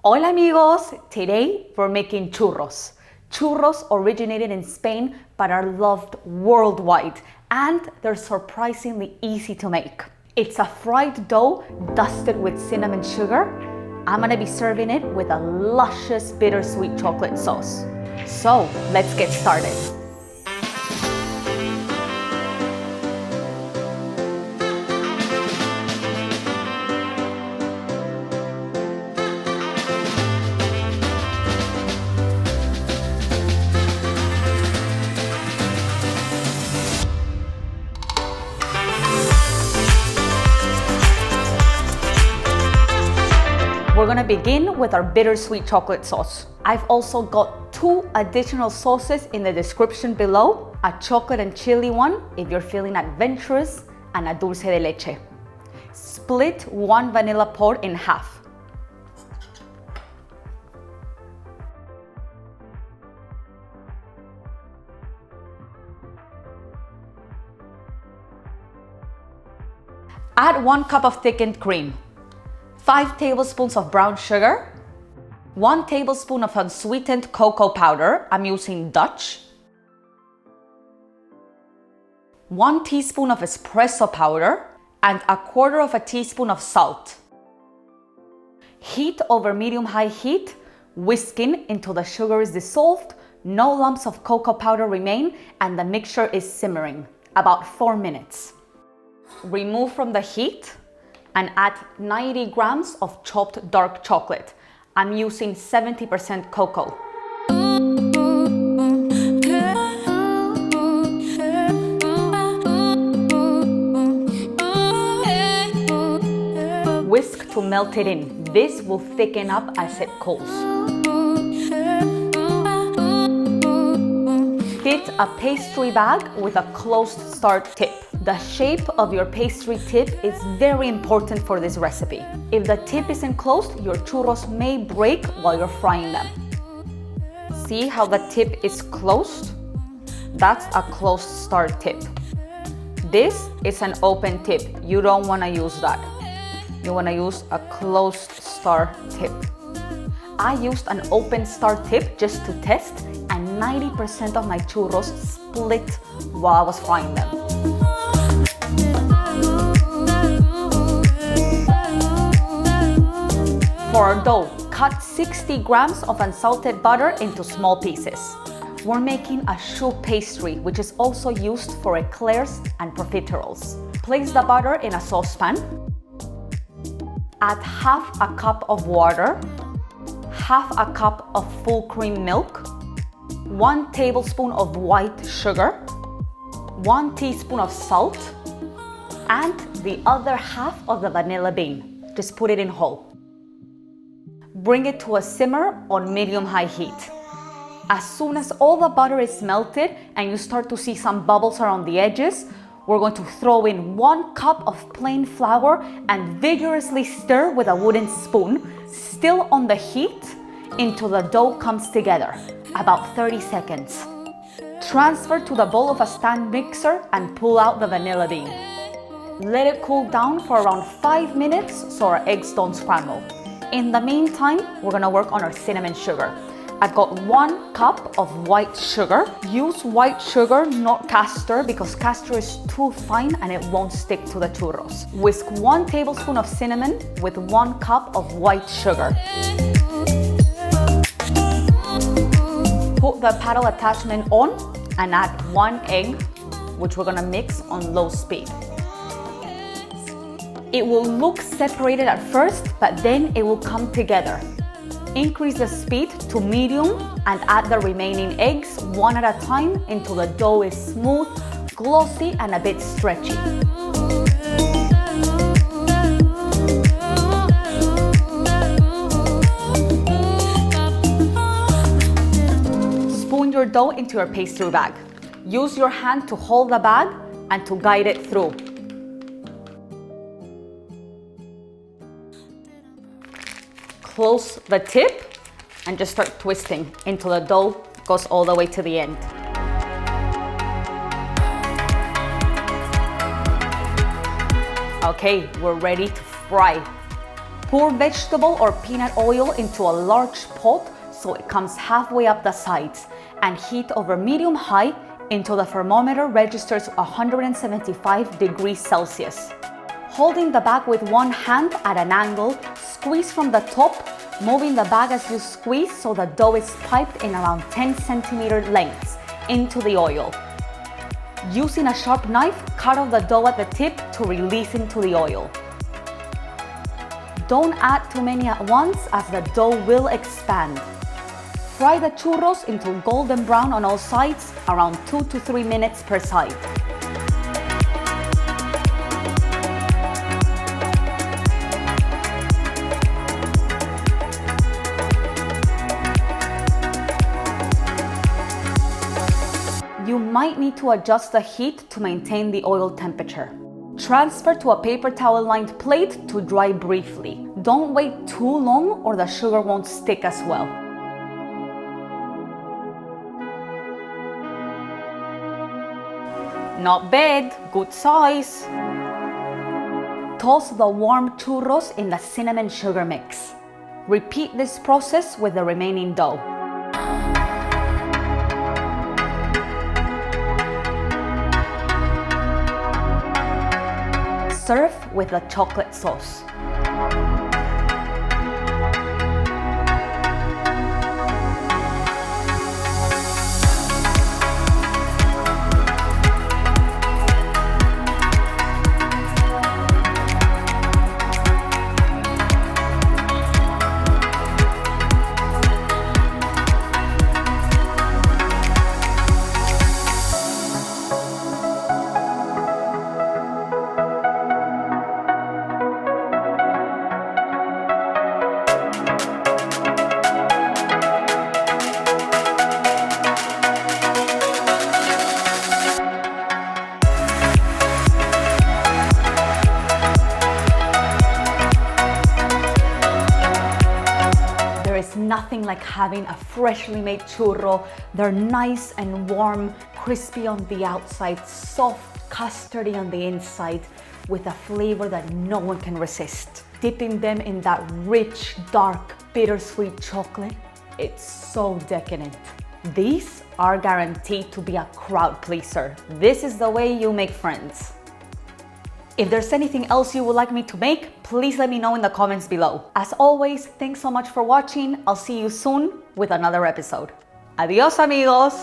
Hola amigos! Today we're making churros. Churros originated in Spain but are loved worldwide, and they're surprisingly easy to make. It's a fried dough dusted with cinnamon sugar. I'm gonna be serving it with a luscious bittersweet chocolate sauce. So let's get started. We're gonna begin with our bittersweet chocolate sauce. I've also got 2 additional sauces in the description below, a chocolate and chili one if you're feeling adventurous, and a dulce de leche. Split 1 vanilla pod in half. Add 1 cup of thickened cream. 5 tablespoons of brown sugar, 1 tablespoon of unsweetened cocoa powder, I'm using Dutch, 1 teaspoon of espresso powder, and 1/4 teaspoon of salt. Heat over medium-high heat, whisking until the sugar is dissolved, no lumps of cocoa powder remain, and the mixture is simmering, about 4 minutes. Remove from the heat and add 90 grams of chopped dark chocolate. I'm using 70% cocoa. Whisk to melt it in. This will thicken up as it cools. Fit a pastry bag with a closed start tip. The shape of your pastry tip is very important for this recipe. If the tip isn't closed, your churros may break while you're frying them. See how the tip is closed? That's a closed start tip. This is an open tip. You don't want to use that. You want to use a closed start tip. I used an open start tip just to test, and 90% of my churros split while I was frying them. For our dough, cut 60 grams of unsalted butter into small pieces. We're making a choux pastry, which is also used for eclairs and profiteroles. Place the butter in a saucepan. Add 1/2 cup of water, 1/2 cup of full cream milk, 1 tablespoon of white sugar, 1 teaspoon of salt, and the other half of the vanilla bean. Just put it in whole. Bring it to a simmer on medium-high heat. As soon as all the butter is melted and you start to see some bubbles around the edges, we're going to throw in 1 cup of plain flour and vigorously stir with a wooden spoon, still on the heat, until the dough comes together, about 30 seconds. Transfer to the bowl of a stand mixer and pull out the vanilla bean. Let it cool down for around 5 minutes so our eggs don't scramble. In the meantime, we're gonna work on our cinnamon sugar. I've got 1 cup of white sugar. Use white sugar, not castor, because castor is too fine and it won't stick to the churros. Whisk 1 tablespoon of cinnamon with 1 cup of white sugar. Put the paddle attachment on and add 1 egg, which we're gonna mix on low speed. It will look separated at first, but then it will come together. Increase the speed to medium and add the remaining eggs 1 at a time until the dough is smooth, glossy, and a bit stretchy. Spoon your dough into your pastry bag. Use your hand to hold the bag and to guide it through. Close the tip and just start twisting until the dough goes all the way to the end. Okay, we're ready to fry. Pour vegetable or peanut oil into a large pot so it comes halfway up the sides, and heat over medium-high until the thermometer registers 175 degrees Celsius. Holding the bag with one hand at an angle, squeeze from the top, moving the bag as you squeeze so the dough is piped in around 10 centimeter lengths into the oil. Using a sharp knife, cut off the dough at the tip to release into the oil. Don't add too many at once as the dough will expand. Fry the churros until golden brown on all sides, around 2 to 3 minutes per side. You might need to adjust the heat to maintain the oil temperature. Transfer to a paper towel-lined plate to dry briefly. Don't wait too long or the sugar won't stick as well. Not bad, good size. Toss the warm churros in the cinnamon sugar mix. Repeat this process with the remaining dough. Serve with a chocolate sauce. Nothing like having a freshly made churro. They're nice and warm, crispy on the outside, soft, custardy on the inside, with a flavor that no one can resist. Dipping them in that rich, dark, bittersweet chocolate, it's so decadent. These are guaranteed to be a crowd pleaser. This is the way you make friends. If there's anything else you would like me to make, please let me know in the comments below. As always, thanks so much for watching. I'll see you soon with another episode. Adios, amigos!